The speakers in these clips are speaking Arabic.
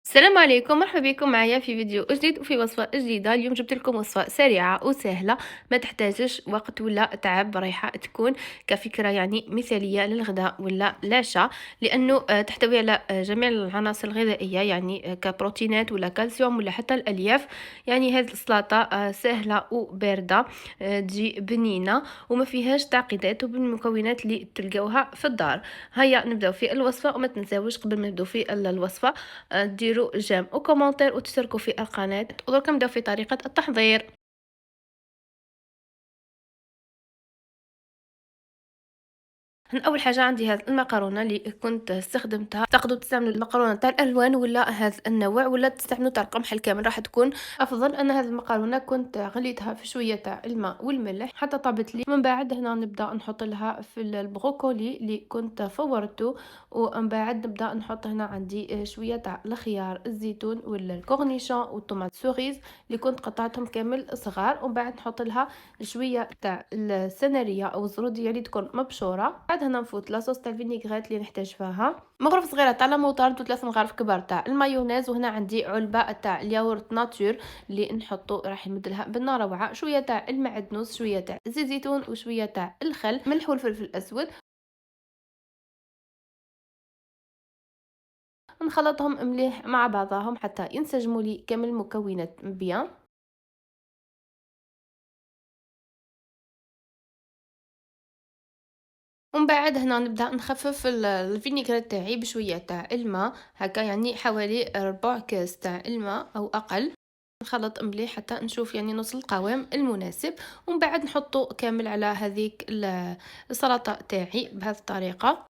السلام عليكم، مرحبا بكم معايا في فيديو جديد وفي وصفة جديدة. اليوم جبت لكم وصفة سريعة وسهلة، ما تحتاجش وقت ولا تعب، رايحة تكون كفكرة يعني مثالية للغداء ولا العشاء، لأنه تحتوي على جميع العناصر الغذائية، يعني كبروتينات ولا كالسيوم ولا حتى الألياف. يعني هذه السلطة سهلة وباردة، تجي بنينة وما فيهاش تعقيدات، وبالمكونات اللي تلقاوها في الدار. هيا نبداو في الوصفة، وما تنساوش قبل ما نبداو في الوصفة ديروا جيم وكومنتير وتشتركوا في القناة. ودركا نبداو في طريقة التحضير. اول حاجه عندي هذه المكرونه اللي كنت استخدمتها. تقدروا تستعملوا المكرونه تاع الالوان ولا هذا النوع، ولا تستعملوا تاع القمح الكامل، راح تكون افضل. انا هذه المكرونه كنت غليتها في شويه تاع الماء والملح حتى طابت لي. من بعد هنا نبدا نحط لها في البروكولي اللي كنت فورته، ومن بعد نبدا نحط هنا عندي شويه تاع الخيار، الزيتون ولا الكورنيشون والطوماط سوريز اللي كنت قطعتهم كامل صغار. ومن بعد نحط لها شويه تاع السناريه او الزروديه اللي تكون مبشوره. بعد هنا نفوت لاصوص تاع الفينيغريت اللي نحتاج فيها مغرف صغيره تاع لاموطارد وثلاث مغارف كبار تاع المايونيز. وهنا عندي علبه تاع الياغورت ناتور اللي نحطو راح نمدلها بالنار روعه، شويه تاع المعدنوس، شويه تاع زيت زيتون وشويه تاع الخل، ملح والفلفل الاسود. نخلطهم مليح مع بعضهم حتى ينسجموا لي كامل المكونات بيان. ومن بعد هنا نبدا نخفف الفينيغريت تاعي بشويه تاع الماء، هكا يعني حوالي ربع كاس تاع الماء او اقل. نخلط مليح حتى نشوف يعني نوصل القوام المناسب. ومن بعد نحطه كامل على هذيك السلطه تاعي بهذه الطريقه.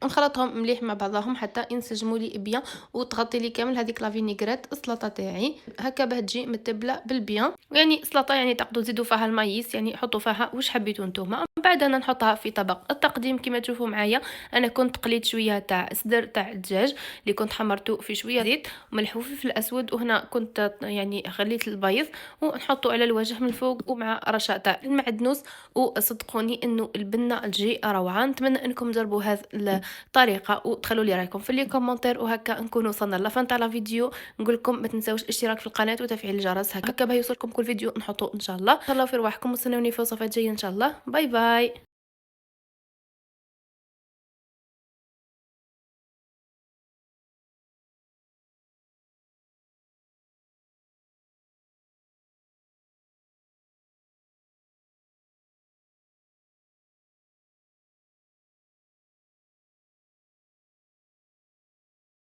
نخلطهم مليح مع بعضهم حتى ينسجموا لي بيان، وتغطي لي كامل هذيك لا فينيغريت السلطه تاعي هكا باه تجي متبله بالبيان. يعني سلطه يعني تقدروا تزيدوا فيها المايس، يعني حطوا فيها واش حبيتوا نتوما. من بعد انا نحطها في طبق التقديم كما تشوفوا معايا. انا كنت قليت شويه تاع صدر تاع الدجاج اللي كنت حمرته في شويه زيت وملح وفلفل اسود، وهنا كنت يعني غليت البيض ونحطه على الوجه من الفوق ومع رشه تاع المعدنوس. وصدقوني انه البنه تجي روعه. نتمنى انكم تجربوا هذا طريقه وتخلوا لي رايكم في لي كومنتير. وهكا نكون وصلنا لفان تاع لا فيديو. نقول لكم ما تنساوش الاشتراك في القناه وتفعيل الجرس، هكا باه يوصلكم كل فيديو نحطه ان شاء الله. تهلاو في رواحكم، واستنوني في وصفات جايه ان شاء الله. باي باي.